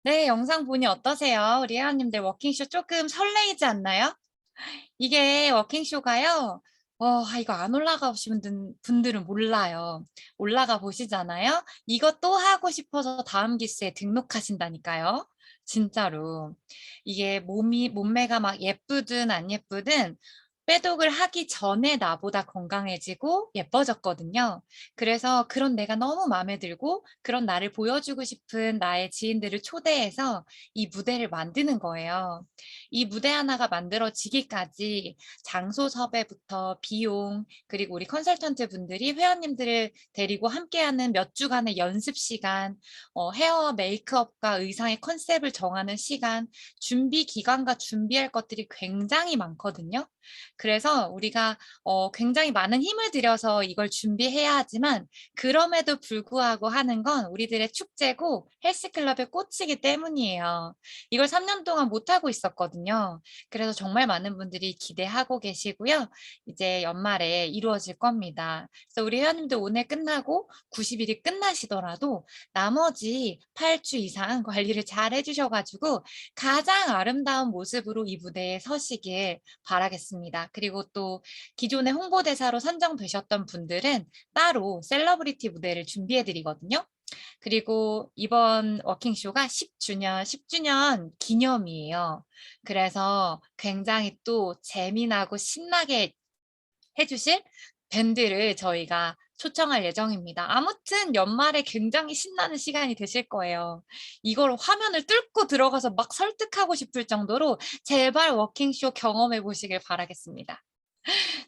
네, 영상 보니 어떠세요? 우리 회원님들 워킹쇼 조금 설레이지 않나요? 이게 워킹쇼가요. 이거 안 올라가 보신 분들은 몰라요. 올라가 보시잖아요. 이것도 하고 싶어서 다음 기수에 등록하신다니까요. 진짜로. 이게 몸매가 막 예쁘든 안 예쁘든 빼독을 하기 전에 나보다 건강해지고 예뻐졌거든요. 그래서 그런 내가 너무 마음에 들고 그런 나를 보여주고 싶은 나의 지인들을 초대해서 이 무대를 만드는 거예요. 이 무대 하나가 만들어지기까지 장소 섭외부터 비용, 그리고 우리 컨설턴트 분들이 회원님들을 데리고 함께하는 몇 주간의 연습 시간, 헤어와 메이크업과 의상의 컨셉을 정하는 시간, 준비 기간과 준비할 것들이 굉장히 많거든요. 그래서 우리가 굉장히 많은 힘을 들여서 이걸 준비해야 하지만 그럼에도 불구하고 하는 건 우리들의 축제고 헬스클럽의 꽃이기 때문이에요. 이걸 3년 동안 못하고 있었거든요. 그래서 정말 많은 분들이 기대하고 계시고요. 이제 연말에 이루어질 겁니다. 그래서 우리 회원님들 오늘 끝나고 90일이 끝나시더라도 나머지 8주 이상 관리를 잘 해주셔가지고 가장 아름다운 모습으로 이 무대에 서시길 바라겠습니다. 그리고 또 기존의 홍보대사로 선정되셨던 분들은 따로 셀러브리티 무대를 준비해 드리거든요. 그리고 이번 워킹쇼가 10주년 기념이에요. 그래서 굉장히 또 재미나고 신나게 해주실 밴드를 저희가 초청할 예정입니다. 아무튼 연말에 굉장히 신나는 시간이 되실 거예요. 이걸 화면을 뚫고 들어가서 막 설득하고 싶을 정도로 제발 워킹쇼 경험해 보시길 바라겠습니다.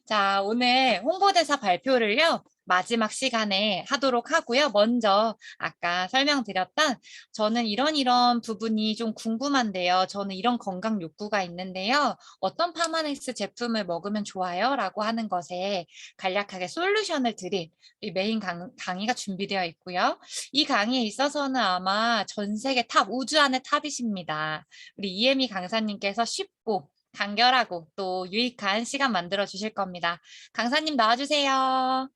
자, 오늘 홍보대사 발표를요, 마지막 시간에 하도록 하고요. 먼저 아까 설명드렸던 저는 이런 부분이 좀 궁금한데요. 저는 이런 건강 욕구가 있는데요. 어떤 파마넥스 제품을 먹으면 좋아요? 라고 하는 것에 간략하게 솔루션을 드릴 이 메인 강의가 준비되어 있고요. 이 강의에 있어서는 아마 전 세계 탑, 우주 안의 탑이십니다. 우리 이혜미 강사님께서 쉽고 간결하고 또 유익한 시간 만들어 주실 겁니다. 강사님 나와주세요.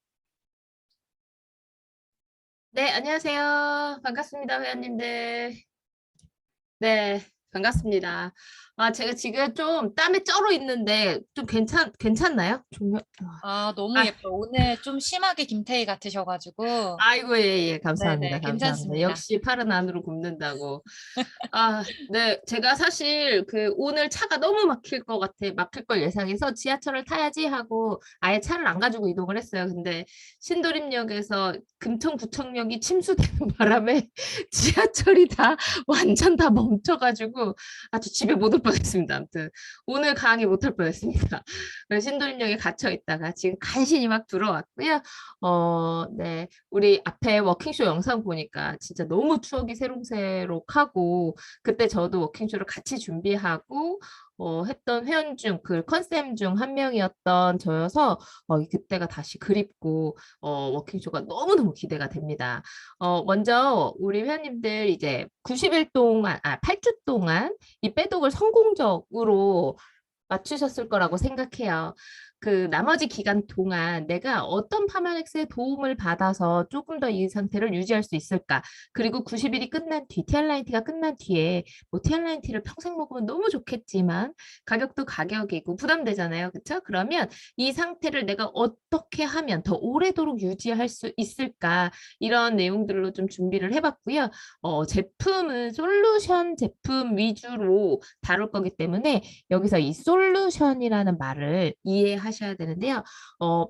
네, 안녕하세요. 반갑습니다, 회원님들. 네, 반갑습니다. 제가 지금 좀 땀에 쩔어 있는데 좀 괜찮나요? 너무 아, 예뻐. 오늘 좀 심하게 김태희 같으셔가지고. 아이고, 예, 예, 감사합니다. 네네, 감사합니다. 괜찮습니다. 역시 팔은 안으로 굽는다고. 네. 제가 사실 오늘 차가 너무 막힐 걸 예상해서 지하철을 타야지 하고 아예 차를 안 가지고 이동을 했어요. 근데 신도림역에서 금천구청역이 침수되는 바람에 지하철이 다 완전 다 멈춰가지고 아주 집에 못 올 뻔했습니다. 아무튼 오늘 강의 못 할 뻔했습니다. 그래서 신도림역에 갇혀 있다가 지금 간신히 막 들어왔고요. 네. 우리 앞에 워킹쇼 영상 보니까 진짜 너무 추억이 새록새록하고 그때 저도 워킹쇼를 같이 준비하고 했던 회원 중 그 컨셉 중 한 명이었던 저여서 그때가 다시 그립고 워킹쇼가 너무너무 기대가 됩니다. 먼저 우리 회원님들 이제 90일 동안 8주 동안 이 빼독을 성공적으로 맞추셨을 거라고 생각해요. 그 나머지 기간 동안 내가 어떤 파마넥스의 도움을 받아서 조금 더 이 상태를 유지할 수 있을까? 그리고 90일이 끝난 뒤, TR9T가 끝난 뒤에 뭐 TR9T를 평생 먹으면 너무 좋겠지만 가격도 가격이고 부담되잖아요. 그렇죠? 그러면 이 상태를 내가 어떻게 하면 더 오래도록 유지할 수 있을까? 이런 내용들로 좀 준비를 해봤고요. 제품은 솔루션 제품 위주로 다룰 거기 때문에 여기서 이 솔루션이라는 말을 이해하셔야 되는데요.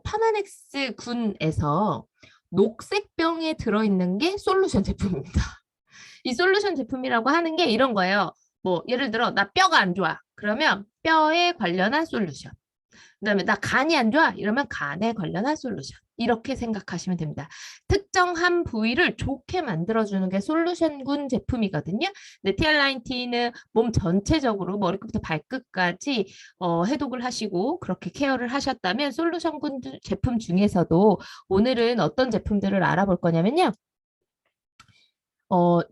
파마넥스 군에서 녹색병에 들어있는 게 솔루션 제품입니다. 이 솔루션 제품이라고 하는 게 이런 거예요. 뭐 예를 들어 나 뼈가 안 좋아. 그러면 뼈에 관련한 솔루션. 그다음에 나 간이 안 좋아 이러면 간에 관련한 솔루션 이렇게 생각하시면 됩니다. 특정한 부위를 좋게 만들어주는 게 솔루션군 제품이거든요. 근데 TR9T는 몸 전체적으로 머리끝부터 발끝까지 해독을 하시고 그렇게 케어를 하셨다면 솔루션군 제품 중에서도 오늘은 어떤 제품들을 알아볼 거냐면요.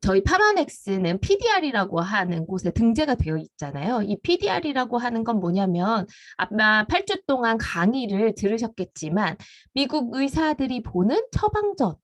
저희 파마넥스는 PDR이라고 하는 곳에 등재가 되어 있잖아요. 이 PDR이라고 하는 건 뭐냐면 아마 8주 동안 강의를 들으셨겠지만 미국 의사들이 보는 처방전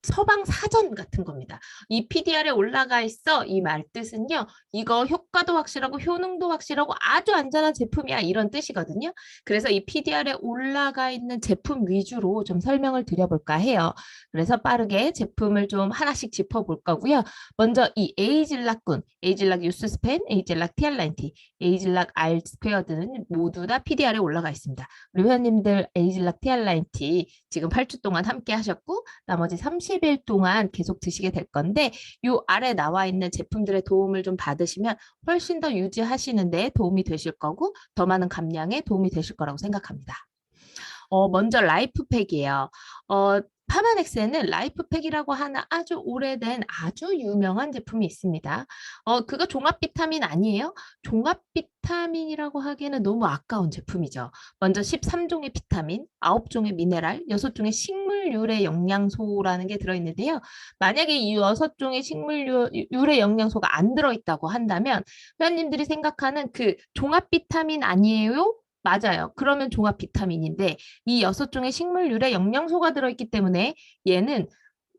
서방 사전 같은 겁니다. 이 PDR에 올라가 있어 이 말 뜻은요. 이거 효과도 확실하고 효능도 확실하고 아주 안전한 제품이야 이런 뜻이거든요. 그래서 이 PDR에 올라가 있는 제품 위주로 좀 설명을 드려볼까 해요. 그래서 빠르게 제품을 좀 하나씩 짚어볼 거고요. 먼저 이 에이즐락군, 에이즐락 유스스펜, 에이즐락 TR90, 에이즐락 R 스퀘어드는 모두 다 PDR에 올라가 있습니다. 우리 회원님들 에이즐락 TR90 지금 8주 동안 함께 하셨고 나머지 30일 동안 계속 드시게 될 건데 요 아래 나와 있는 제품들의 도움을 좀 받으시면 훨씬 더 유지하시는 데 도움이 되실 거고 더 많은 감량에 도움이 되실 거라고 생각합니다. 먼저 라이프팩이에요. 파마넥스에는 라이프팩이라고 하는 아주 오래된 아주 유명한 제품이 있습니다. 그거 종합 비타민 아니에요? 종합 비타민이라고 하기에는 너무 아까운 제품이죠. 먼저 13종의 비타민, 9종의 미네랄, 6종의 식물유래 영양소라는 게 들어있는데요. 만약에 이 6종의 식물유래 영양소가 안 들어있다고 한다면 회원님들이 생각하는 그 종합 비타민 아니에요? 맞아요. 그러면 종합 비타민인데 이 6종의 식물유래 영양소가 들어있기 때문에 얘는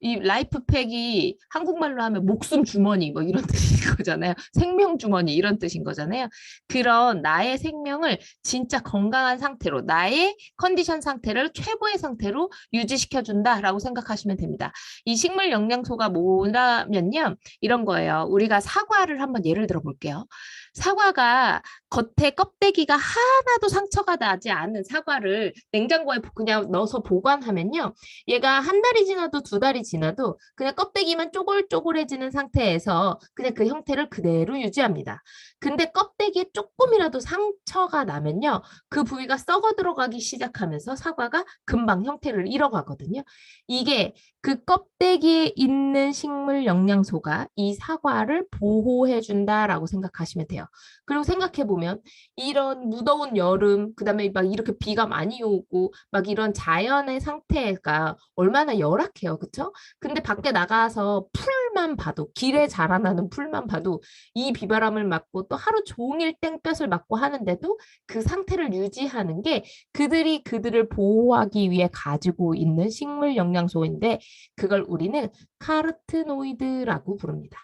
이 라이프팩이 한국말로 하면 목숨 주머니 뭐 이런 뜻인 거잖아요. 생명 주머니 이런 뜻인 거잖아요. 그런 나의 생명을 진짜 건강한 상태로 나의 컨디션 상태를 최고의 상태로 유지시켜 준다라고 생각하시면 됩니다. 이 식물 영양소가 뭐냐면요. 이런 거예요. 우리가 사과를 한번 예를 들어 볼게요. 사과가 겉에 껍데기가 하나도 상처가 나지 않은 사과를 냉장고에 그냥 넣어서 보관하면요. 얘가 한 달이 지나도 2달이 지나도 그냥 껍데기만 쪼글쪼글해지는 상태에서 그냥 그 형태를 그대로 유지합니다. 근데 껍데기에 조금이라도 상처가 나면요. 그 부위가 썩어 들어가기 시작하면서 사과가 금방 형태를 잃어가거든요. 이게 그 껍데기에 있는 식물 영양소가 이 사과를 보호해 준다라고 생각하시면 돼요. 그리고 생각해 보면 이런 무더운 여름, 그다음에 막 이렇게 비가 많이 오고 막 이런 자연의 상태가 얼마나 열악해요. 그렇죠? 근데 밖에 나가서 풀만 봐도 길에 자라나는 풀만 봐도 이 비바람을 맞고 또 하루 종일 땡볕을 맞고 하는데도 그 상태를 유지하는 게 그들이 그들을 보호하기 위해 가지고 있는 식물 영양소인데 그걸 우리는 카르트노이드라고 부릅니다.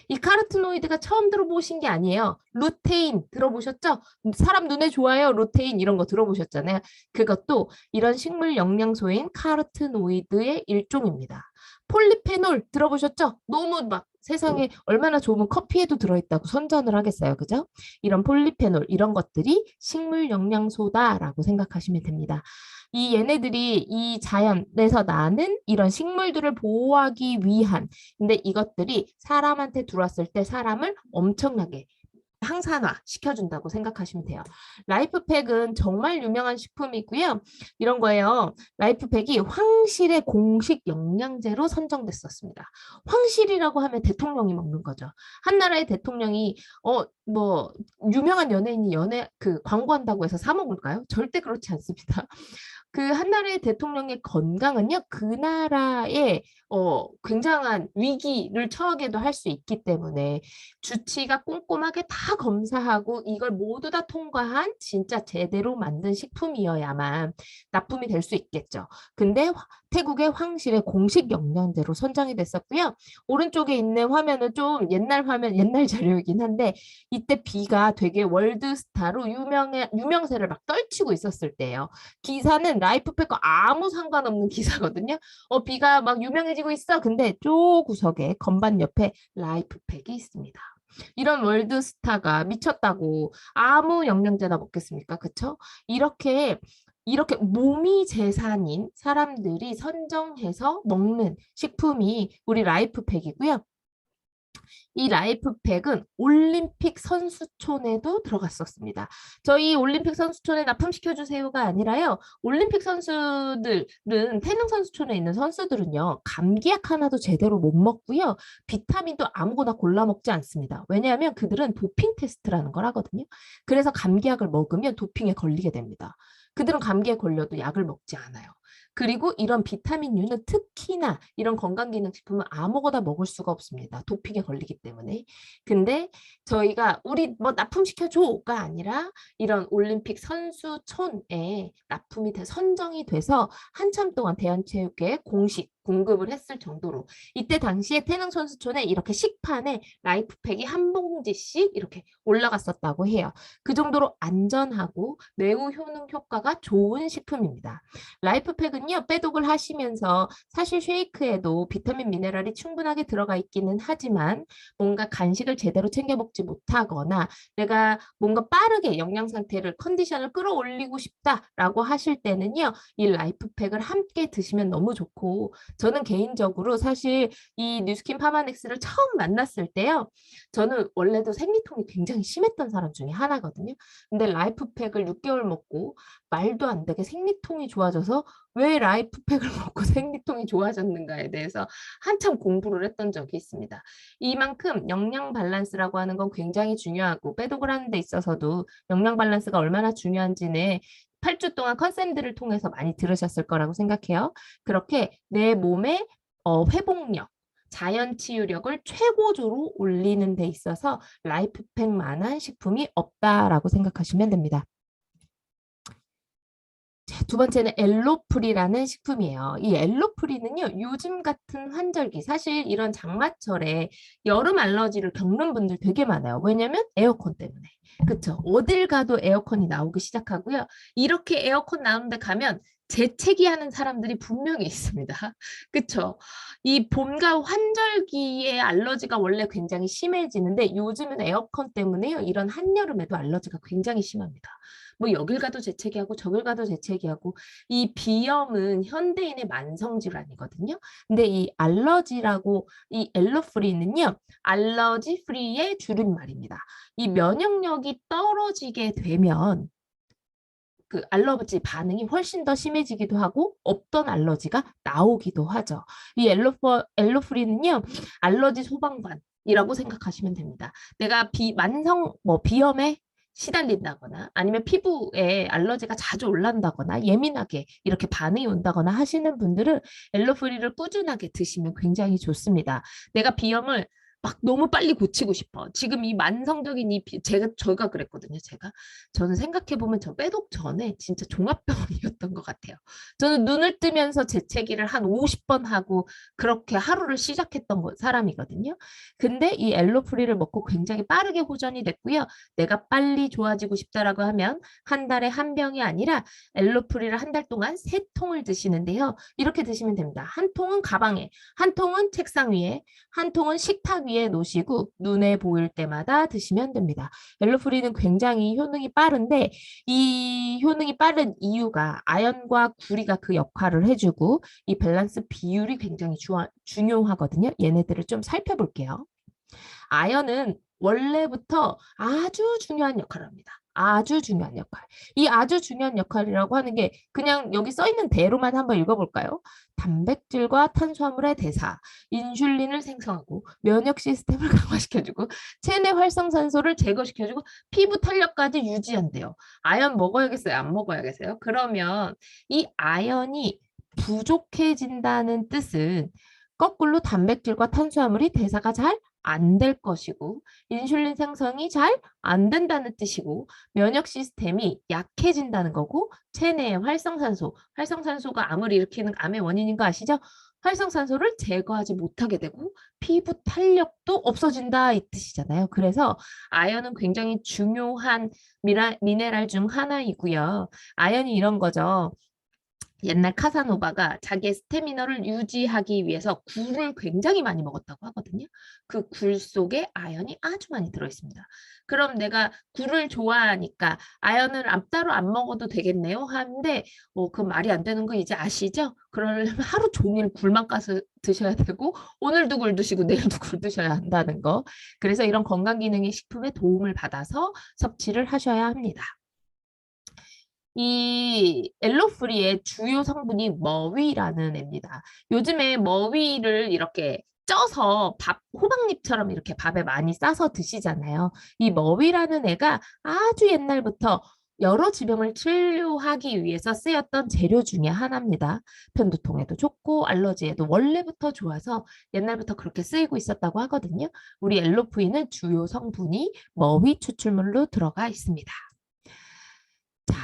이 카르트노이드가 처음 들어보신 게 아니에요. 루테인 들어보셨죠? 사람 눈에 좋아요. 루테인 이런 거 들어보셨잖아요. 그것도 이런 식물 영양소인 카르트노이드의 일종입니다. 폴리페놀 들어보셨죠? 너무 막 세상에 얼마나 좋으면 커피에도 들어있다고 선전을 하겠어요. 그죠? 이런 폴리페놀 이런 것들이 식물 영양소다라고 생각하시면 됩니다. 이 얘네들이 이 자연에서 나는 이런 식물들을 보호하기 위한 근데 이것들이 사람한테 들어왔을 때 사람을 엄청나게 항산화 시켜준다고 생각하시면 돼요. 라이프팩은 정말 유명한 식품이고요. 이런 거예요. 라이프팩이 황실의 공식 영양제로 선정됐었습니다. 황실이라고 하면 대통령이 먹는 거죠. 한 나라의 대통령이 뭐 유명한 연예인이 그 광고한다고 해서 사 먹을까요? 절대 그렇지 않습니다. 그 한 나라의 대통령의 건강은요, 그 나라의 굉장한 위기를 처하게도 할 수 있기 때문에 주치가 꼼꼼하게 다 검사하고 이걸 모두 다 통과한 진짜 제대로 만든 식품이어야만 납품이 될 수 있겠죠. 근데 태국의 황실의 공식 영양제로 선정이 됐었고요. 오른쪽에 있는 화면은 좀 옛날 화면, 옛날 자료이긴 한데 이때 비가 되게 월드스타로 유명세를 막 떨치고 있었을 때예요. 기사는 라이프팩과 아무 상관없는 기사거든요. 비가 막 유명해지고 있어. 근데 쪼 구석에 건반 옆에 라이프팩이 있습니다. 이런 월드스타가 미쳤다고 아무 영양제나 먹겠습니까? 그쵸? 이렇게 몸이 재산인 사람들이 선정해서 먹는 식품이 우리 라이프팩이고요. 이 라이프팩은 올림픽 선수촌에도 들어갔었습니다. 저희 올림픽 선수촌에 납품시켜주세요가 아니라요. 올림픽 선수들은 태릉 선수촌에 있는 선수들은요. 감기약 하나도 제대로 못 먹고요. 비타민도 아무거나 골라 먹지 않습니다. 왜냐하면 그들은 도핑 테스트라는 걸 하거든요. 그래서 감기약을 먹으면 도핑에 걸리게 됩니다. 그들은 감기에 걸려도 약을 먹지 않아요. 그리고 이런 비타민류는 특히나 이런 건강기능식품은 아무거나 먹을 수가 없습니다. 도핑에 걸리기 때문에. 근데 저희가 우리 뭐 납품시켜줘가 아니라 이런 올림픽 선수촌에 납품이 선정이 돼서 한참 동안 대한체육회 공식 공급을 했을 정도로 이때 당시에 태릉선수촌에 이렇게 식판에 라이프팩이 한 봉지씩 이렇게 올라갔었다고 해요. 그 정도로 안전하고 매우 효능 효과가 좋은 식품입니다. 라이프팩은요, 빼독을 하시면서 사실 쉐이크에도 비타민 미네랄이 충분하게 들어가 있기는 하지만 뭔가 간식을 제대로 챙겨 먹지 못하거나 내가 뭔가 빠르게 영양 상태를 컨디션을 끌어올리고 싶다라고 하실 때는요, 이 라이프팩을 함께 드시면 너무 좋고 저는 개인적으로 사실 이 뉴스킨 파마넥스를 처음 만났을 때요, 저는 원래도 생리통이 굉장히 심했던 사람 중에 하나거든요. 근데 라이프팩을 6개월 먹고 말도 안 되게 생리통이 좋아져서 왜 라이프팩을 먹고 생리통이 좋아졌는가에 대해서 한참 공부를 했던 적이 있습니다. 이만큼 영양 밸런스라고 하는 건 굉장히 중요하고 빼독을 하는 데 있어서도 영양 밸런스가 얼마나 중요한지는 8주 동안 컨센트를 통해서 많이 들으셨을 거라고 생각해요. 그렇게 내 몸의 회복력, 자연 치유력을 최고조로 올리는 데 있어서 라이프팩만한 식품이 없다라고 생각하시면 됩니다. 자, 두 번째는 엘로프리라는 식품이에요. 이 엘로프리는요, 요즘 같은 환절기, 사실 이런 장마철에 여름 알러지를 겪는 분들 되게 많아요. 왜냐면 에어컨 때문에. 그쵸? 어딜 가도 에어컨이 나오기 시작하고요. 이렇게 에어컨 나오는 데 가면 재채기 하는 사람들이 분명히 있습니다. 그쵸? 이 봄과 환절기에 알러지가 원래 굉장히 심해지는데 요즘은 에어컨 때문에요. 이런 한여름에도 알러지가 굉장히 심합니다. 뭐 여길 가도 재채기하고 저길 가도 재채기하고 이 비염은 현대인의 만성 질환이거든요. 근데 이 알러지라고 이 엘러프리는요. 알러지 프리의 줄임말입니다. 이 면역력이 떨어지게 되면 그 알러지 반응이 훨씬 더 심해지기도 하고 없던 알러지가 나오기도 하죠. 이 엘로프리는요. 알러지 소방관이라고 생각하시면 됩니다. 내가 만성 비염에 시달린다거나 아니면 피부에 알러지가 자주 올란다거나 예민하게 이렇게 반응이 온다거나 하시는 분들은 엘로프리를 꾸준하게 드시면 굉장히 좋습니다. 내가 비염을 막 너무 빨리 고치고 싶어. 지금 이 만성적인 저희가 그랬거든요. 저는 생각해보면 저 빼독 전에 진짜 종합병원이었던 것 같아요. 저는 눈을 뜨면서 재채기를 한 50번 하고 그렇게 하루를 시작했던 사람이거든요. 근데 이 엘로프리를 먹고 굉장히 빠르게 호전이 됐고요. 내가 빨리 좋아지고 싶다라고 하면 한 달에 한 병이 아니라 엘로프리를 한 달 동안 3통을 드시는데요. 이렇게 드시면 됩니다. 한 통은 가방에, 한 통은 책상 위에, 한 통은 식탁 위에 놓으시고 눈에 보일 때마다 드시면 됩니다. 엘로프리는 굉장히 효능이 빠른데 이 효능이 빠른 이유가 아연과 구리가 그 역할을 해주고 이 밸런스 비율이 굉장히 중요하거든요. 얘네들을 좀 살펴볼게요. 아연은 원래부터 아주 중요한 역할을 합니다. 아주 중요한 역할. 이 아주 중요한 역할이라고 하는 게 그냥 여기 써 있는 대로만 한번 읽어볼까요? 단백질과 탄수화물의 대사, 인슐린을 생성하고 면역 시스템을 강화시켜주고 체내 활성산소를 제거시켜주고 피부 탄력까지 유지한대요. 아연 먹어야겠어요? 안 먹어야겠어요? 그러면 이 아연이 부족해진다는 뜻은 거꾸로 단백질과 탄수화물이 대사가 잘 안 될 것이고 인슐린 생성이 잘 안 된다는 뜻이고 면역 시스템이 약해진다는 거고 체내의 활성산소가 암을 일으키는 암의 원인인 거 아시죠? 활성산소를 제거하지 못하게 되고 피부 탄력도 없어진다 이 뜻이잖아요. 그래서 아연은 굉장히 중요한 미네랄 중 하나이고요. 아연이 이런 거죠. 옛날 카사노바가 자기의 스태미너를 유지하기 위해서 굴을 굉장히 많이 먹었다고 하거든요. 그 굴 속에 아연이 아주 많이 들어있습니다. 그럼 내가 굴을 좋아하니까 아연을 따로 안 먹어도 되겠네요 하는데 그 말이 안 되는 거 이제 아시죠? 그러려면 하루 종일 굴만 까서 드셔야 되고 오늘도 굴 드시고 내일도 굴 드셔야 한다는 거. 그래서 이런 건강기능의 식품에 도움을 받아서 섭취를 하셔야 합니다. 이 엘로프리의 주요 성분이 머위라는 애입니다. 요즘에 머위를 이렇게 쪄서 호박잎처럼 이렇게 밥에 많이 싸서 드시잖아요. 이 머위라는 애가 아주 옛날부터 여러 질병을 치료하기 위해서 쓰였던 재료 중에 하나입니다. 편두통에도 좋고 알러지에도 원래부터 좋아서 옛날부터 그렇게 쓰이고 있었다고 하거든요. 우리 엘로프리는 주요 성분이 머위 추출물로 들어가 있습니다. 자,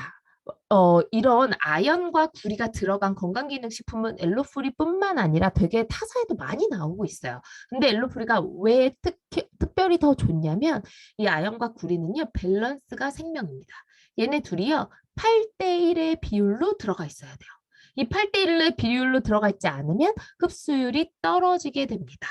이런 아연과 구리가 들어간 건강기능식품은 엘로프리뿐만 아니라 되게 타사에도 많이 나오고 있어요. 근데 엘로프리가 왜 특별히 더 좋냐면 이 아연과 구리는요, 밸런스가 생명입니다. 얘네 둘이요, 8대1의 비율로 들어가 있어야 돼요. 이 8대1의 비율로 들어가 있지 않으면 흡수율이 떨어지게 됩니다.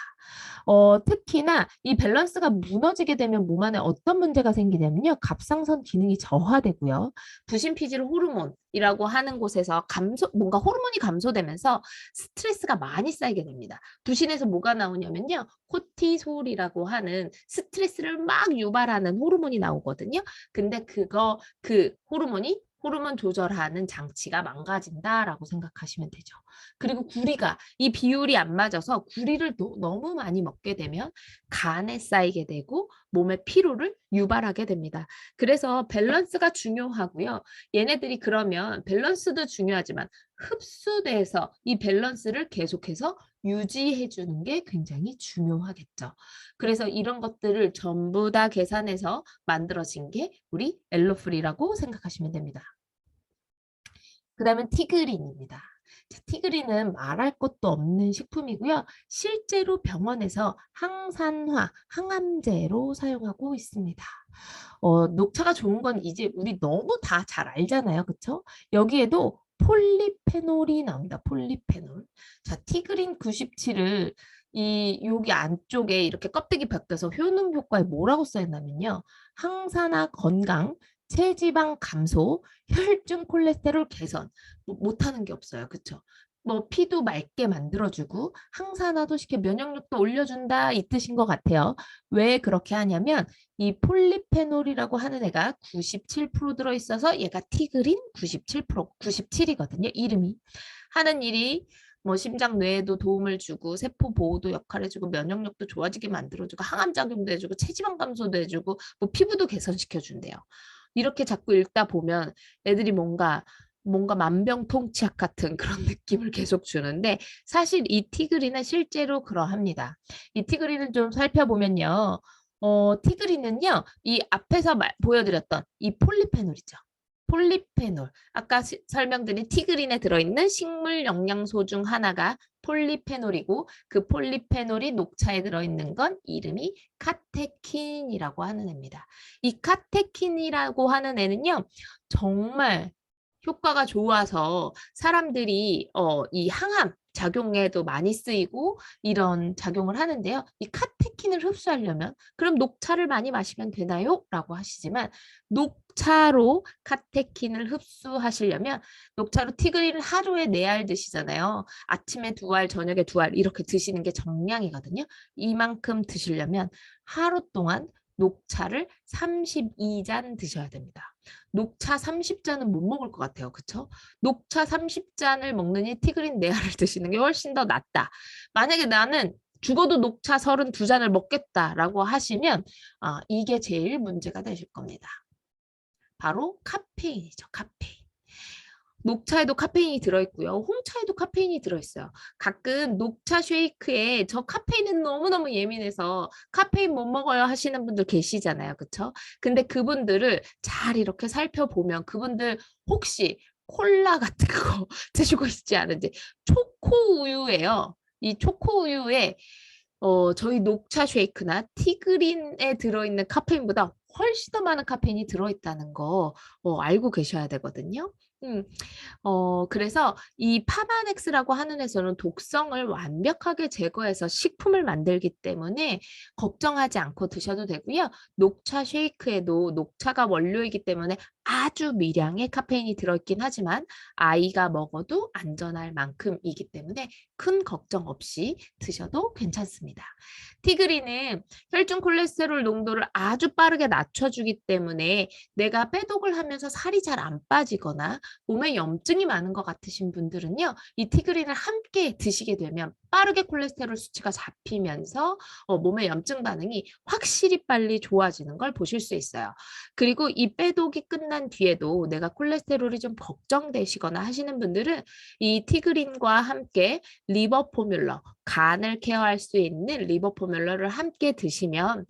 특히나 이 밸런스가 무너지게 되면 몸 안에 어떤 문제가 생기냐면요. 갑상선 기능이 저하되고요. 부신피질 호르몬이라고 하는 곳에서 뭔가 호르몬이 감소되면서 스트레스가 많이 쌓이게 됩니다. 부신에서 뭐가 나오냐면요. 코티솔이라고 하는 스트레스를 막 유발하는 호르몬이 나오거든요. 근데 그 호르몬 조절하는 장치가 망가진다라고 생각하시면 되죠. 그리고 구리가 이 비율이 안 맞아서 구리를 너무 많이 먹게 되면 간에 쌓이게 되고 몸의 피로를 유발하게 됩니다. 그래서 밸런스가 중요하고요. 얘네들이 그러면 밸런스도 중요하지만 흡수돼서 이 밸런스를 계속해서 유지해 주는 게 굉장히 중요하겠죠. 그래서 이런 것들을 전부 다 계산해서 만들어진 게 우리 엘로프리라고 생각하시면 됩니다. 그 다음은 티그린입니다. 자, 티그린은 말할 것도 없는 식품이고요. 실제로 병원에서 항산화, 항암제로 사용하고 있습니다. 녹차가 좋은 건 이제 우리 너무 다 잘 알잖아요. 그쵸? 여기에도 폴리페놀이 나옵니다. 폴리페놀. 자, 티그린 97을 여기 안쪽에 이렇게 껍데기 벗겨서 효능 효과에 뭐라고 써있냐면요. 항산화 건강, 체지방 감소, 혈중 콜레스테롤 개선. 못하는 게 없어요. 그쵸? 뭐 피도 맑게 만들어주고 항산화도 시켜 면역력도 올려준다 이 뜻인 것 같아요. 왜 그렇게 하냐면 이 폴리페놀이라고 하는 애가 97% 들어있어서 얘가 티그린 97%, 97이거든요. 이름이. 하는 일이 뭐 심장 뇌에도 도움을 주고 세포 보호도 역할을 해주고 면역력도 좋아지게 만들어주고 항암작용도 해주고 체지방 감소도 해주고 뭐 피부도 개선시켜 준대요. 이렇게 자꾸 읽다 보면 애들이 뭔가 만병통치약 같은 그런 느낌을 계속 주는데 사실 이 티그린은 실제로 그러합니다. 이 티그린을 좀 살펴보면요. 티그린은요. 이 앞에서 보여드렸던 이 폴리페놀이죠. 폴리페놀. 아까 설명드린 티그린에 들어있는 식물 영양소 중 하나가 폴리페놀이고 그 폴리페놀이 녹차에 들어있는 건 이름이 카테킨이라고 하는 애입니다. 이 카테킨이라고 하는 애는요. 정말 효과가 좋아서 사람들이 이 항암 작용에도 많이 쓰이고 이런 작용을 하는데요. 이 카테킨을 흡수하려면 그럼 녹차를 많이 마시면 되나요? 라고 하시지만 녹차로 카테킨을 흡수하시려면 녹차로 티그린을 하루에 4알 드시잖아요. 아침에 2알, 저녁에 2알 이렇게 드시는 게 정량이거든요. 이만큼 드시려면 하루 동안 녹차를 32잔 드셔야 됩니다. 녹차 30잔은 못 먹을 것 같아요. 그쵸? 녹차 30잔을 먹느니 티그린 4알을 드시는 게 훨씬 더 낫다. 만약에 나는 죽어도 녹차 32잔을 먹겠다라고 하시면 이게 제일 문제가 되실 겁니다. 바로 카페인이죠. 카페인. 녹차에도 카페인이 들어있고요. 홍차에도 카페인이 들어있어요. 가끔 녹차 쉐이크에 저 카페인은 너무너무 예민해서 카페인 못 먹어요 하시는 분들 계시잖아요. 그쵸? 근데 그분들을 잘 이렇게 살펴보면 그분들 혹시 콜라 같은 거 드시고 있지 않은지 초코 우유예요. 이 초코 우유에 저희 녹차 쉐이크나 티그린에 들어있는 카페인보다 훨씬 더 많은 카페인이 들어있다는 거 알고 계셔야 되거든요. 그래서 이 파마넥스라고 하는 에서는 독성을 완벽하게 제거해서 식품을 만들기 때문에 걱정하지 않고 드셔도 되고요. 녹차 쉐이크에도 녹차가 원료이기 때문에 아주 미량의 카페인이 들어있긴 하지만 아이가 먹어도 안전할 만큼이기 때문에 큰 걱정 없이 드셔도 괜찮습니다. 티그린은 혈중 콜레스테롤 농도를 아주 빠르게 낮춰주기 때문에 내가 빼독을 하면서 살이 잘 안 빠지거나 몸에 염증이 많은 것 같으신 분들은요. 이 티그린을 함께 드시게 되면 빠르게 콜레스테롤 수치가 잡히면서 몸의 염증 반응이 확실히 빨리 좋아지는 걸 보실 수 있어요. 그리고 이 빼독이 끝난 뒤에도 내가 콜레스테롤이 좀 걱정되시거나 하시는 분들은 이 티그린과 함께 리버 포뮬러, 간을 케어할 수 있는 리버 포뮬러를 함께 드시면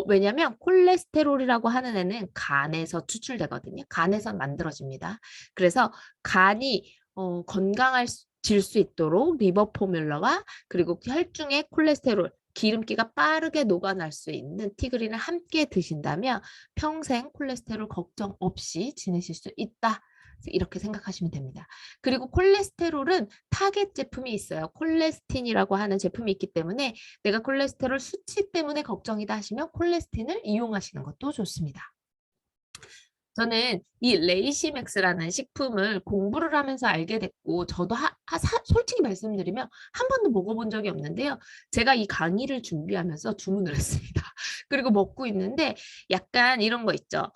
왜냐면 콜레스테롤이라고 하는 애는 간에서 추출되거든요. 간에서 만들어집니다. 그래서 간이 건강해질 수 있도록 리버 포뮬러와 그리고 혈중의 콜레스테롤 기름기가 빠르게 녹아날 수 있는 티그린을 함께 드신다면 평생 콜레스테롤 걱정 없이 지내실 수 있다. 이렇게 생각하시면 됩니다. 그리고 콜레스테롤은 타겟 제품이 있어요. 콜레스틴이라고 하는 제품이 있기 때문에 내가 콜레스테롤 수치 때문에 걱정이다 하시면 콜레스틴을 이용하시는 것도 좋습니다. 저는 이 레이시맥스라는 식품을 공부를 하면서 알게 됐고 저도 솔직히 말씀드리면 한 번도 먹어본 적이 없는데요. 제가 이 강의를 준비하면서 주문을 했습니다. 그리고 먹고 있는데 약간 이런 거 있죠.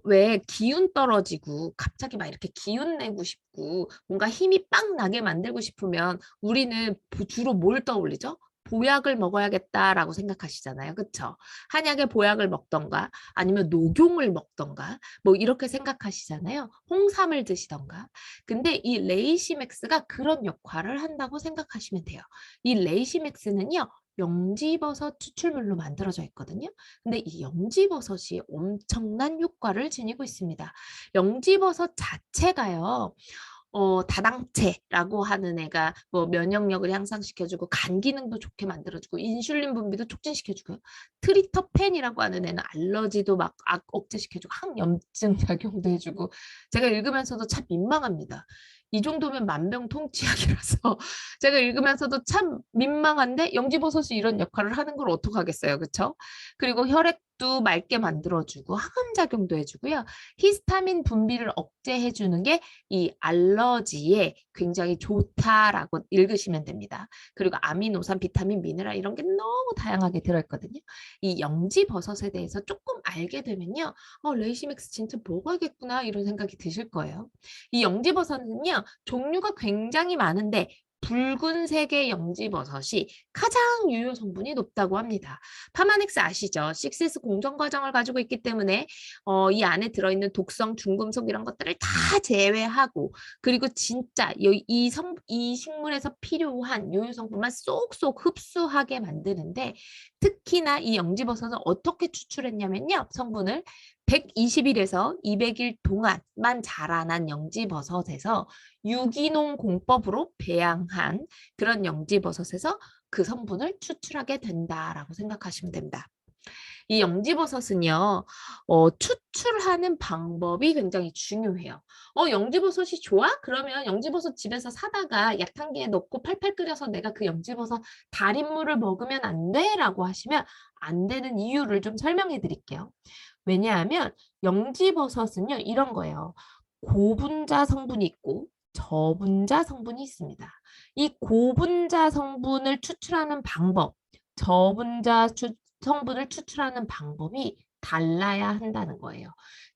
왜 기운 떨어지고 갑자기 막 이렇게 기운 내고 싶고 뭔가 힘이 빵 나게 만들고 싶으면 우리는 주로 뭘 떠올리죠? 보약을 먹어야겠다라고 생각하시잖아요. 그렇죠? 한약의 보약을 먹던가 아니면 녹용을 먹던가 뭐 이렇게 생각하시잖아요. 홍삼을 드시던가. 근데 이 레이시맥스가 그런 역할을 한다고 생각하시면 돼요. 이 레이시맥스는요. 영지버섯 추출물로 만들어져 있거든요. 근데 이 영지버섯이 엄청난 효과를 지니고 있습니다. 영지버섯 자체가요. 다당체라고 하는 애가 뭐 면역력을 향상시켜주고 간 기능도 좋게 만들어주고 인슐린 분비도 촉진시켜주고요. 트리터펜이라고 하는 애는 알러지도 막 억제시켜주고 항염증 작용도 해주고 제가 읽으면서도 참 민망합니다. 이 정도면 만병통치약이라서 제가 읽으면서도 참 민망한데 영지버섯이 이런 역할을 하는 걸 어떡하겠어요. 그렇죠? 그리고 혈액도 맑게 만들어주고 항암작용도 해주고요. 히스타민 분비를 억제해주는 게 이 알러지에 굉장히 좋다라고 읽으시면 됩니다. 그리고 아미노산, 비타민, 미네랄 이런 게 너무 다양하게 들어있거든요. 이 영지버섯에 대해서 조금 알게 되면요. 레이시맥스 진짜 먹어야겠구나 이런 생각이 드실 거예요. 이 영지버섯은요. 종류가 굉장히 많은데 붉은색의 영지버섯이 가장 유효 성분이 높다고 합니다. 파마넥스 아시죠? 6S 공정 과정을 가지고 있기 때문에 이 안에 들어있는 독성, 중금속 이런 것들을 다 제외하고 그리고 진짜 이 식물에서 필요한 요요 성분만 쏙쏙 흡수하게 만드는데 특히나 이 영지버섯은 어떻게 추출했냐면요. 성분을 120일에서 200일 동안만 자라난 영지버섯에서 유기농 공법으로 배양한 그런 영지버섯에서 그 성분을 추출하게 된다라고 생각하시면 됩니다. 이 영지버섯은요, 추출하는 방법이 굉장히 중요해요. 영지버섯이 좋아? 그러면 영지버섯 집에서 사다가 약탕기에 넣고 팔팔 끓여서 내가 그 영지버섯 달인물을 먹으면 안 돼? 라고 하시면 안 되는 이유를 좀 설명해 드릴게요. 왜냐하면 영지버섯은요, 이런 거예요. 고분자 성분이 있고 저분자 성분이 있습니다. 이 고분자 성분을 추출하는 방법, 저분자 성분을 추출하는 방법이 달라야 한다는 거예요.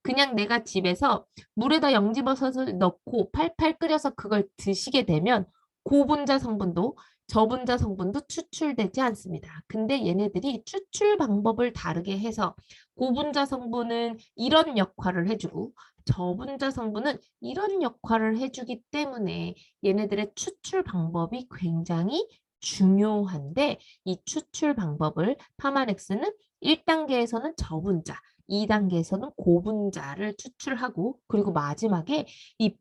그냥 내가 집에서 물에다 영지버섯을 넣고 팔팔 끓여서 그걸 드시게 되면 고분자 성분도 저분자 성분도 추출되지 않습니다. 근데 얘네들이 추출 방법을 다르게 해서 고분자 성분은 이런 역할을 해주고 저분자 성분은 이런 역할을 해주기 때문에 얘네들의 추출 방법이 굉장히 중요한데 이 추출 방법을 파마넥스는 1단계에서는 저분자, 2단계에서는 고분자를 추출하고 그리고 마지막에 이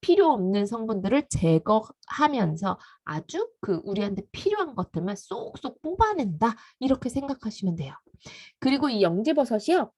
필요 없는 성분들을 제거하면서 아주 우리한테 필요한 것들만 쏙쏙 뽑아낸다 이렇게 생각하시면 돼요. 그리고 이 영지버섯이요.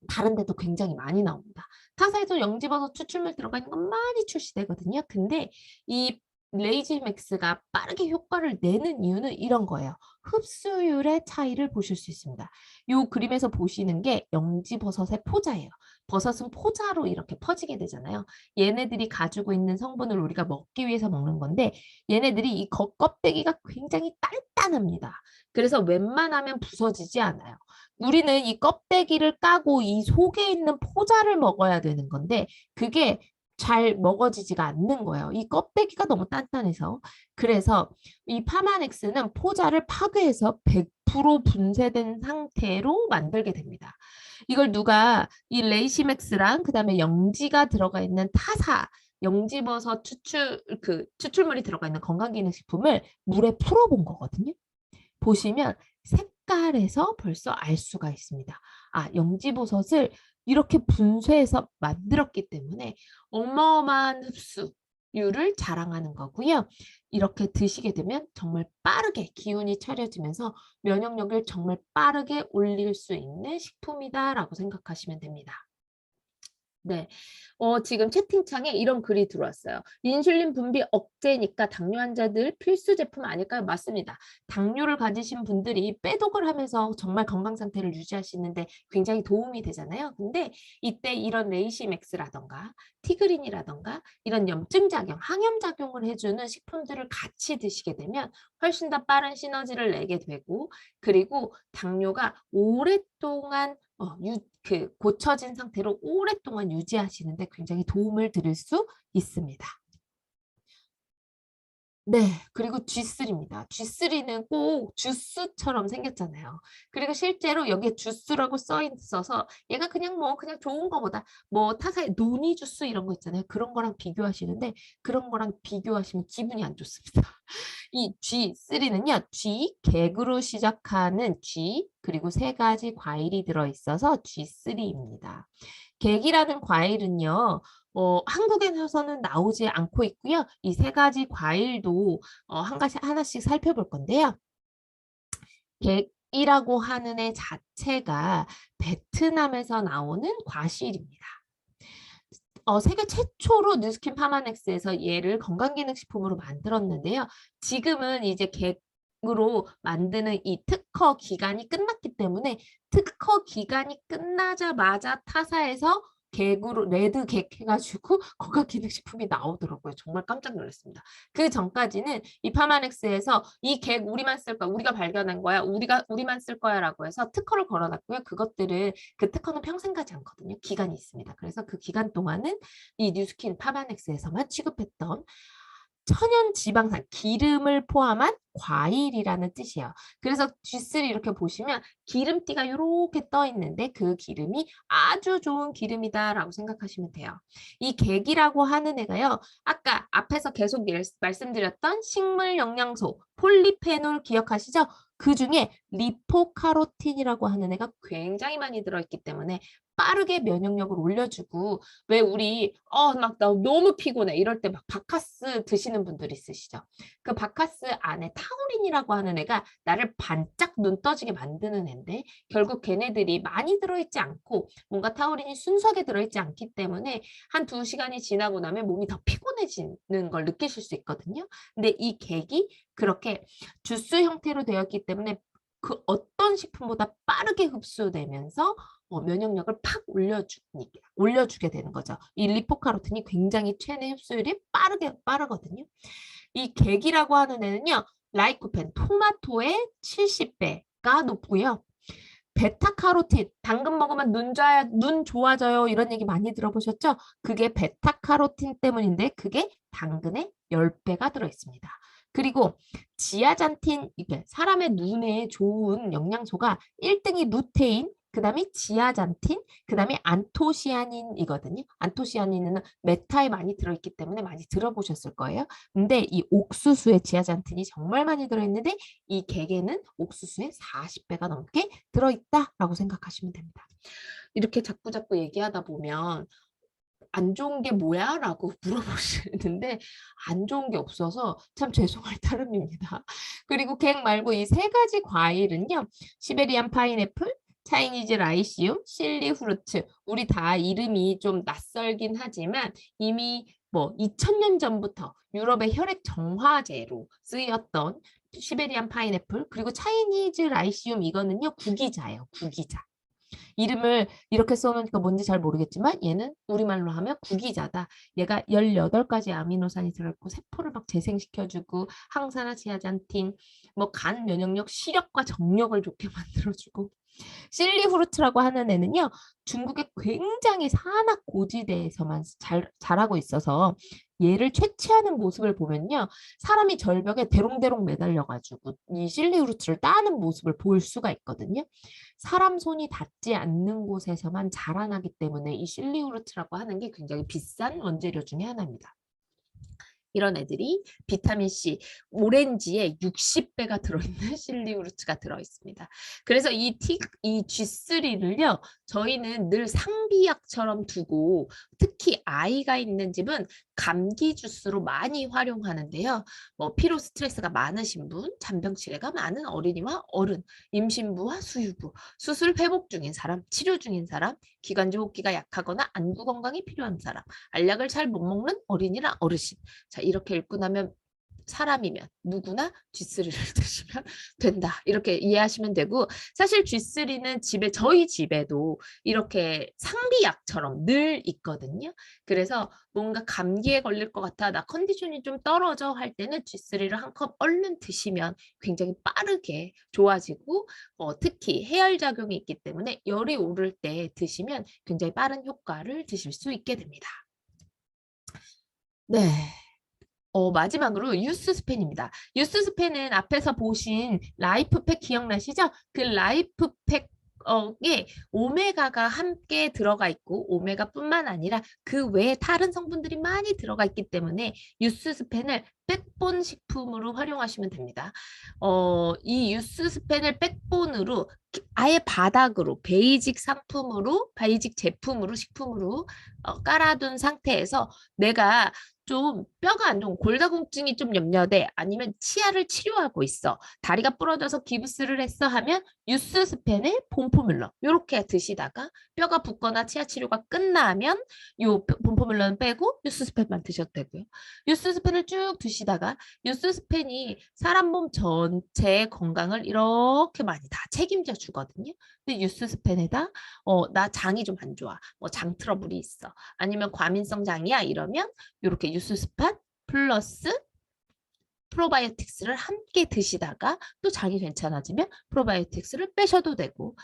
다른 데도 굉장히 많이 나옵니다. 타사에도 영지버섯 추출물 들어가 있는 건 많이 출시되거든요. 근데 이 레이지맥스가 빠르게 효과를 내는 이유는 이런 거예요. 흡수율의 차이를 보실 수 있습니다. 이 그림에서 보시는 게 영지버섯의 포자예요. 버섯은 포자로 이렇게 퍼지게 되잖아요. 얘네들이 가지고 있는 성분을 우리가 먹기 위해서 먹는 건데 얘네들이 이 겉껍데기가 굉장히 단단합니다. 그래서 웬만하면 부서지지 않아요. 우리는 이 껍데기를 까고 이 속에 있는 포자를 먹어야 되는 건데 그게 잘 먹어지지가 않는 거예요. 이 껍데기가 너무 단단해서. 그래서 이 파마넥스는 포자를 파괴해서 100% 분쇄된 상태로 만들게 됩니다. 이걸 누가 이 레이시맥스랑 그다음에 영지가 들어가 있는 타사 영지버섯 추출물이 들어가 있는 건강기능식품을 물에 풀어본 거거든요. 보시면 색깔에서 벌써 알 수가 있습니다. 아, 영지버섯을 이렇게 분쇄해서 만들었기 때문에 어마어마한 흡수율을 자랑하는 거고요. 이렇게 드시게 되면 정말 빠르게 기운이 차려지면서 면역력을 정말 빠르게 올릴 수 있는 식품이다라고 생각하시면 됩니다. 네. 지금 채팅창에 이런 글이 들어왔어요. 인슐린 분비 억제니까 당뇨 환자들 필수 제품 아닐까요? 맞습니다. 당뇨를 가지신 분들이 빼독을 하면서 정말 건강 상태를 유지하시는데 굉장히 도움이 되잖아요. 근데 이때 이런 레이시맥스라던가 티그린이라던가 이런 염증 작용, 항염 작용을 해주는 식품들을 같이 드시게 되면 훨씬 더 빠른 시너지를 내게 되고, 그리고 당뇨가 오랫동안 고쳐진 상태로 오랫동안 유지하시는데 굉장히 도움을 드릴 수 있습니다. 네, 그리고 G3입니다. G3는 꼭 주스처럼 생겼잖아요. 그리고 실제로 여기에 주스라고 써 있어서 얘가 그냥 그냥 좋은 거보다 타사의 노니 주스 이런 거 있잖아요. 그런 거랑 비교하시는데 그런 거랑 비교하시면 기분이 안 좋습니다. 이 G3는요, G, 객으로 시작하는 G, 그리고 3가지 과일이 들어있어서 G3입니다. 객이라는 과일은요, 한국에서는 나오지 않고 있고요. 이 3가지 과일도 하나씩 살펴볼 건데요. 객이라고 하는 애 자체가 베트남에서 나오는 과실입니다. 세계 최초로 뉴스킨 파마넥스에서 얘를 건강기능식품으로 만들었는데요. 지금은 이제 객으로 만드는 이 특허 기간이 끝났기 때문에 특허 기간이 끝나자마자 타사에서 객으로 레드 객 해가지고 건강기능식품이 나오더라고요. 정말 깜짝 놀랐습니다. 그 전까지는 이 파마넥스에서 이 객 우리만 쓸 거야, 우리가 발견한 거야, 우리만 쓸 거야라고 해서 특허를 걸어놨고요. 그것들은 그 특허는 평생 가지 않거든요. 기간이 있습니다. 그래서 그 기간 동안은 이 뉴스킨 파마넥스에서만 취급했던 천연 지방산, 기름을 포함한 과일이라는 뜻이에요. 그래서 G3 이렇게 보시면 기름띠가 이렇게 떠 있는데 그 기름이 아주 좋은 기름이다라고 생각하시면 돼요. 이 객이라고 하는 애가요. 아까 앞에서 계속 말씀드렸던 식물 영양소, 폴리페놀 기억하시죠? 그 중에 리포카로틴이라고 하는 애가 굉장히 많이 들어있기 때문에 빠르게 면역력을 올려주고, 왜 우리 나 너무 피곤해 이럴 때 막 바카스 드시는 분들 있으시죠? 그 바카스 안에 타우린이라고 하는 애가 나를 반짝 눈 떠지게 만드는 애인데 결국 걔네들이 많이 들어있지 않고 뭔가 타우린이 순수하게 들어있지 않기 때문에 한 2시간이 지나고 나면 몸이 더 피곤해지는 걸 느끼실 수 있거든요. 근데 이 객이 그렇게 주스 형태로 되었기 때문에 그 어떤 식품보다 빠르게 흡수되면서 면역력을 팍 올려주게 되는 거죠. 이 리포카로틴이 굉장히 체내 흡수율이 빠르거든요. 이 객이라고 하는 애는요, 라이코펜, 토마토의 70배가 높고요. 베타카로틴, 당근 먹으면 눈 좋아져요. 이런 얘기 많이 들어보셨죠? 그게 베타카로틴 때문인데 그게 당근의 10배가 들어있습니다. 그리고 지아잔틴, 이게 사람의 눈에 좋은 영양소가 1등이 루테인, 그 다음에 지아잔틴, 그 다음에 안토시아닌이거든요. 안토시아닌은 메타에 많이 들어있기 때문에 많이 들어보셨을 거예요. 근데 이 옥수수에 지아잔틴이 정말 많이 들어있는데 이 객에는 옥수수에 40배가 넘게 들어있다라고 생각하시면 됩니다. 이렇게 자꾸 얘기하다 보면 안 좋은 게 뭐야? 라고 물어보시는데 안 좋은 게 없어서 참 죄송할 따름입니다. 그리고 객 말고 이 3가지 과일은요. 시베리안 파인애플, 차이니즈 라이시움, 실리 후르츠. 우리 다 이름이 좀 낯설긴 하지만 이미 2000년 전부터 유럽의 혈액 정화제로 쓰였던 시베리안 파인애플, 그리고 차이니즈 라이시움, 이거는요. 구기자예요. 구기자. 이름을 이렇게 써놓으니까 뭔지 잘 모르겠지만 얘는 우리말로 하면 구기자다. 얘가 18가지 아미노산이 들어있고 세포를 막 재생시켜주고 항산화 지아잔틴, 간 면역력, 시력과 정력을 좋게 만들어주고 실리후르트라고 하는 애는요, 중국의 굉장히 산악 고지대에서만 자라고 있어서 얘를 채취하는 모습을 보면요, 사람이 절벽에 대롱대롱 매달려가지고 이 실리후르트를 따는 모습을 볼 수가 있거든요. 사람 손이 닿지 않는 곳에서만 자라나기 때문에 이 실리후르트라고 하는 게 굉장히 비싼 원재료 중에 하나입니다. 이런 애들이 비타민C 오렌지에 60배가 들어있는 실리후르츠가 들어있습니다. 그래서 이 G3를요, 저희는 늘 상비약처럼 두고 특히 아이가 있는 집은 감기 주스로 많이 활용하는데요. 뭐 피로 스트레스가 많으신 분, 잔병 치레가 많은 어린이와 어른, 임신부와 수유부, 수술 회복 중인 사람, 치료 중인 사람, 기관지 호흡기가 약하거나 안구 건강이 필요한 사람, 알약을 잘 못 먹는 어린이나 어르신. 자, 이렇게 읽고 나면 사람이면 누구나 G3를 드시면 된다. 이렇게 이해하시면 되고, 사실 G3는 저희 집에도 이렇게 상비약처럼 늘 있거든요. 그래서 뭔가 감기에 걸릴 것 같아, 나 컨디션이 좀 떨어져 할 때는 G3를 한 컵 얼른 드시면 굉장히 빠르게 좋아지고, 특히 해열 작용이 있기 때문에 열이 오를 때 드시면 굉장히 빠른 효과를 드실 수 있게 됩니다. 네. 마지막으로 유스스펜입니다. 유스스펜은 앞에서 보신 라이프팩 기억나시죠? 그 라이프팩 에 오메가가 함께 들어가 있고, 오메가뿐만 아니라 그 외에 다른 성분들이 많이 들어가 있기 때문에 유스스펜을 백본 식품으로 활용하시면 됩니다. 이 유스스펜을 백본으로 아예 바닥으로 베이직 상품으로, 베이직 제품으로, 식품으로 깔아둔 상태에서 내가 좀 뼈가 안 좋은 골다공증이 좀 염려돼, 아니면 치아를 치료하고 있어, 다리가 부러져서 기부스를 했어 하면 유스스펜에 봄포뮬러 이렇게 드시다가 뼈가 붓거나 치아 치료가 끝나면 요 봄포뮬러는 빼고 유스스펜만 드셔도 되고요. 유스스펜을 쭉 드시다가 유스스펜이 사람 몸 전체의 건강을 이렇게 많이 다 책임져 주거든요. 근데 유스스펜에다 나 장이 좀 안 좋아, 뭐 장 트러블이 있어, 아니면 과민성 장이야 이러면 이렇게 유스스판 플러스 프로바이오틱스를 함께 드시다가 또 장이 괜찮아지면 프로바이오틱스를 빼셔도 되고,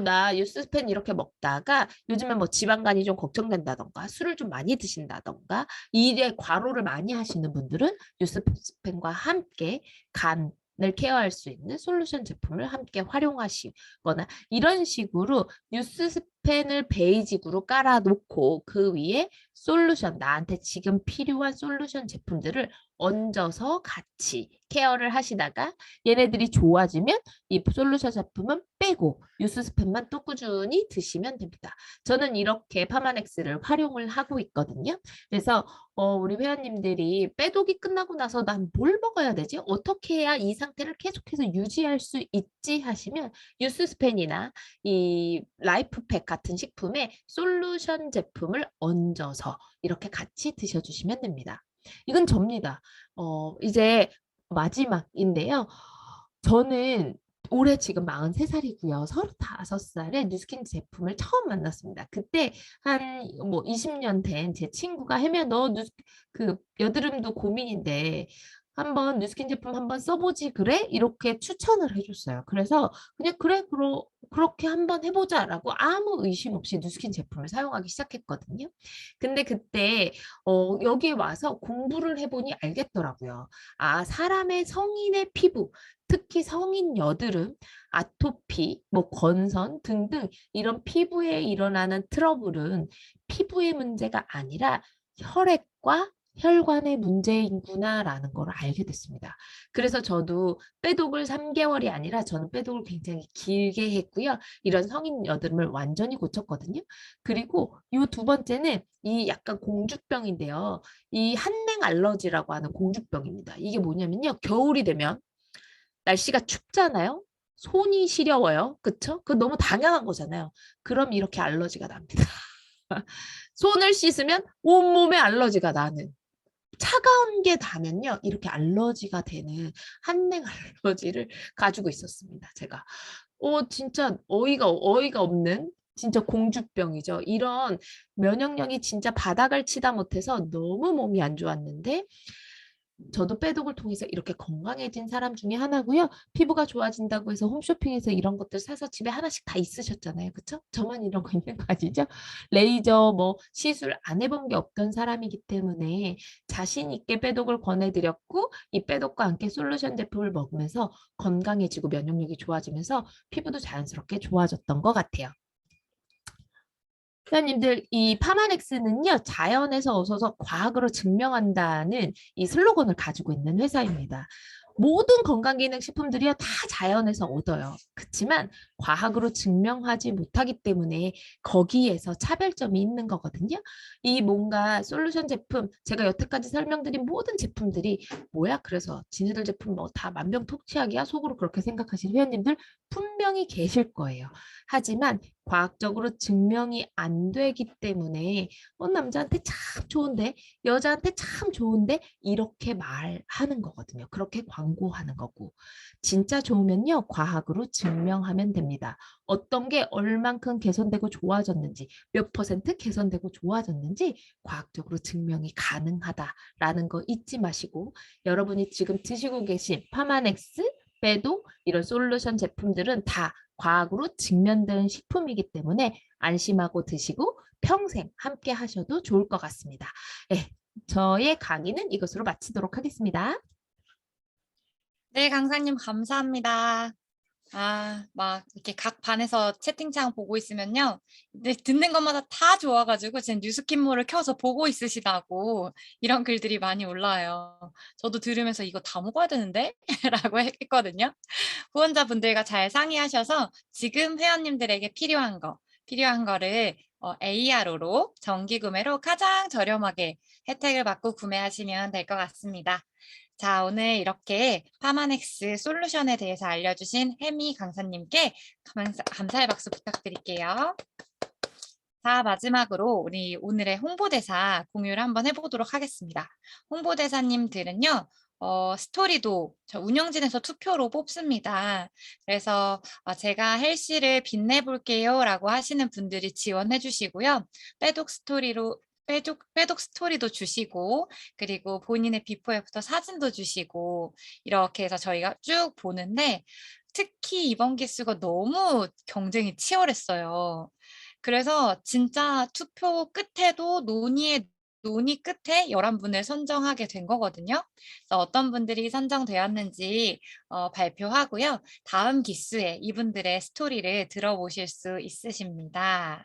나 유스펜 이렇게 먹다가 요즘에 뭐 지방간이 좀 걱정된다던가 술을 좀 많이 드신다던가 일에 과로를 많이 하시는 분들은 유스펜과 함께 간을 케어할 수 있는 솔루션 제품을 함께 활용하시거나, 이런 식으로 유스펜을 베이직으로 깔아놓고 그 위에 솔루션, 나한테 지금 필요한 솔루션 제품들을 얹어서 같이 케어를 하시다가 얘네들이 좋아지면 이 솔루션 제품은 빼고 유스스펜만 또 꾸준히 드시면 됩니다. 저는 이렇게 파마넥스를 활용을 하고 있거든요. 그래서 우리 회원님들이 빼독이 끝나고 나서 난 뭘 먹어야 되지? 어떻게 해야 이 상태를 계속해서 유지할 수 있지? 하시면 유스스펜이나 이 라이프팩 같은 식품에 솔루션 제품을 얹어서 이렇게 같이 드셔주시면 됩니다. 이건 접니다. 이제 마지막인데요. 저는 올해 지금 43살이고요. 35살에 뉴스킨 제품을 처음 만났습니다. 그때 한 뭐 20년 된 제 친구가 혜미야, 너 그 여드름도 고민인데 한번 뉴스킨 제품 한번 써보지 그래? 이렇게 추천을 해줬어요. 그래서 그냥 그래 그렇게 한번 해보자라고 아무 의심 없이 뉴스킨 제품을 사용하기 시작했거든요. 근데 그때 여기 와서 공부를 해보니 알겠더라고요. 아, 사람의 성인의 피부, 특히 성인 여드름, 아토피, 뭐 건선 등등 이런 피부에 일어나는 트러블은 피부의 문제가 아니라 혈액과 혈관의 문제이구나라는 걸 알게 됐습니다. 그래서 저도 빼독을 3개월이 아니라 저는 빼독을 굉장히 길게 했고요. 이런 성인 여드름을 완전히 고쳤거든요. 그리고 이 두 번째는 이 약간 공주병인데요. 이 한냉 알러지라고 하는 공주병입니다. 이게 뭐냐면요. 겨울이 되면 날씨가 춥잖아요. 손이 시려워요. 그쵸? 그 너무 당연한 거잖아요. 그럼 이렇게 알러지가 납니다. 손을 씻으면 온몸에 알러지가 나는, 차가운 게 닿으면요 이렇게 알러지가 되는 한냉 알러지를 가지고 있었습니다. 제가 진짜 어이가 없는 진짜 공주병이죠. 이런 면역력이 진짜 바닥을 치다 못해서 너무 몸이 안 좋았는데 저도 빼독을 통해서 이렇게 건강해진 사람 중에 하나고요. 피부가 좋아진다고 해서 홈쇼핑에서 이런 것들 사서 집에 하나씩 다 있으셨잖아요. 그쵸? 저만 이런 거 있는 거 아니죠? 레이저 뭐 시술 안 해본 게 없던 사람이기 때문에 자신 있게 빼독을 권해드렸고 이 빼독과 함께 솔루션 제품을 먹으면서 건강해지고 면역력이 좋아지면서 피부도 자연스럽게 좋아졌던 것 같아요. 회원님들, 이 파마넥스는요, 자연에서 얻어서 과학으로 증명한다는 이 슬로건을 가지고 있는 회사입니다. 모든 건강기능식품들이요, 다 자연에서 얻어요. 그렇지만 과학으로 증명하지 못하기 때문에 거기에서 차별점이 있는 거거든요. 이 뭔가 솔루션 제품, 제가 여태까지 설명드린 모든 제품들이 뭐야? 그래서 지네들 제품 뭐 다 만병통치약이야? 속으로 그렇게 생각하시는 회원님들 분명히 계실 거예요. 하지만 과학적으로 증명이 안 되기 때문에 남자한테 참 좋은데 여자한테 참 좋은데 이렇게 말하는 거거든요. 그렇게 광고하는 거고 진짜 좋으면요 과학으로 증명하면 됩니다. 어떤 게 얼만큼 개선되고 좋아졌는지 몇 퍼센트 개선되고 좋아졌는지 과학적으로 증명이 가능하다라는 거 잊지 마시고 여러분이 지금 드시고 계신 파마넥스 빼도 이런 솔루션 제품들은 다 과학으로 증명된 식품이기 때문에 안심하고 드시고 평생 함께 하셔도 좋을 것 같습니다. 네, 저의 강의는 이것으로 마치도록 하겠습니다. 네, 강사님 감사합니다. 아, 막 이렇게 각 반에서 채팅창 보고 있으면요. 근데 듣는 것마다 다 좋아가지고 지금 뉴스킨모를 켜서 보고 있으시다고 이런 글들이 많이 올라와요. 저도 들으면서 이거 다 먹어야 되는데? 라고 했거든요. 후원자분들과 잘 상의하셔서 지금 회원님들에게 필요한 거를 AR로 정기 구매로 가장 저렴하게 혜택을 받고 구매하시면 될 것 같습니다. 자, 오늘 이렇게 파마넥스 솔루션에 대해서 알려주신 혜미 강사님께 감사의 박수 부탁드릴게요. 자, 마지막으로 우리 오늘의 홍보대사 공유를 한번 해보도록 하겠습니다. 홍보대사님들은요, 스토리도 저 운영진에서 투표로 뽑습니다. 그래서 제가 헬시를 빛내볼게요 라고 하시는 분들이 지원해 주시고요. 빼독 스토리도 주시고, 그리고 본인의 비포 애프터 사진도 주시고, 이렇게 해서 저희가 쭉 보는데, 특히 이번 기수가 너무 경쟁이 치열했어요. 그래서 진짜 투표 끝에도 논의 끝에 11분을 선정하게 된 거거든요. 그래서 어떤 분들이 선정되었는지 발표하고요. 다음 기수에 이분들의 스토리를 들어보실 수 있으십니다.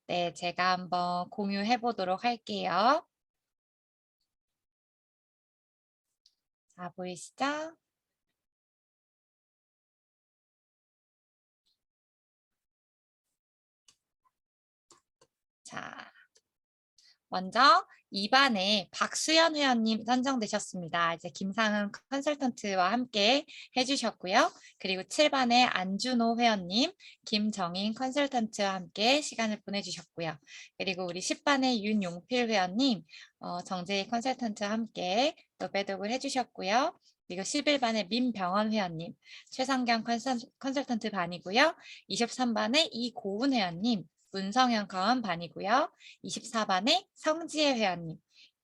네, 제가 한번 공유해 보도록 할게요. 자, 보이시죠? 자, 먼저 2반에 박수연 회원님 선정되셨습니다. 이제 김상은 컨설턴트와 함께 해주셨고요. 그리고 7반에 안준호 회원님, 김정인 컨설턴트와 함께 시간을 보내주셨고요. 그리고 우리 10반에 윤용필 회원님, 정재희 컨설턴트와 함께 또 배독을 해주셨고요. 그리고 11반에 민병원 회원님, 최상경 컨설턴트 반이고요. 23반에 이고은 회원님, 문성현 컨 반이고요. 24반에 성지혜 회원님,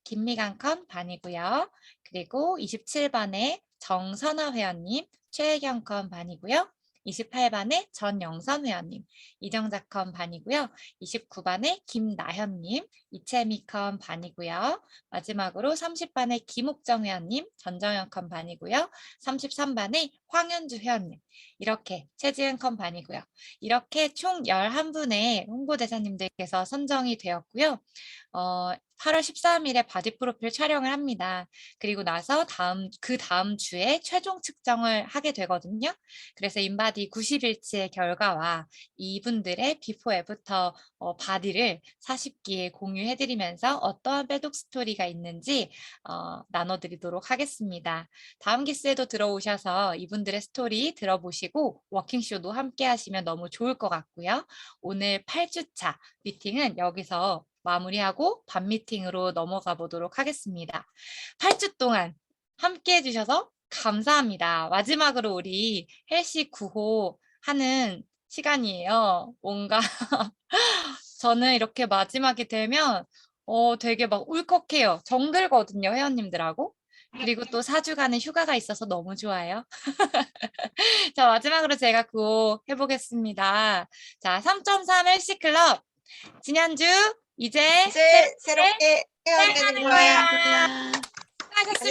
김미강 컨 반이고요. 그리고 27반에 정선아 회원님, 최혜경 컨 반이고요. 28반에 전영선 회원님, 이정작 컨 반이고요. 29반에 김나현님, 이채미 컨 반이고요. 마지막으로 30반에 김옥정 회원님, 전정현 컨 반이고요. 33반에 황현주 회원님, 이렇게 최지은 컨 반이고요. 이렇게 총 11분의 홍보대사님들께서 선정이 되었고요. 8월 13일에 바디 프로필 촬영을 합니다. 그리고 나서 그 다음 주에 최종 측정을 하게 되거든요. 그래서 인바디 90일치의 결과와 이분들의 비포 애프터 바디를 40기에 공유해드리면서 어떠한 빼독 스토리가 있는지 나눠드리도록 하겠습니다. 다음 기스에도 들어오셔서 이분들의 스토리 들어보시고 워킹쇼도 함께 하시면 너무 좋을 것 같고요. 오늘 8주차 미팅은 여기서 마무리하고 밤 미팅으로 넘어가 보도록 하겠습니다. 8주 동안 함께 해주셔서 감사합니다. 마지막으로 우리 헬시 9호 하는 시간이에요. 뭔가 저는 이렇게 마지막이 되면 되게 막 울컥해요. 정들거든요, 회원님들하고. 그리고 또 4주간의 휴가가 있어서 너무 좋아요. 자, 마지막으로 제가 구호 해보겠습니다. 자, 3.3 헬스클럽. 지난주, 이제 이제 새롭게 생활 헤어지는 거야. 수고하셨습니다.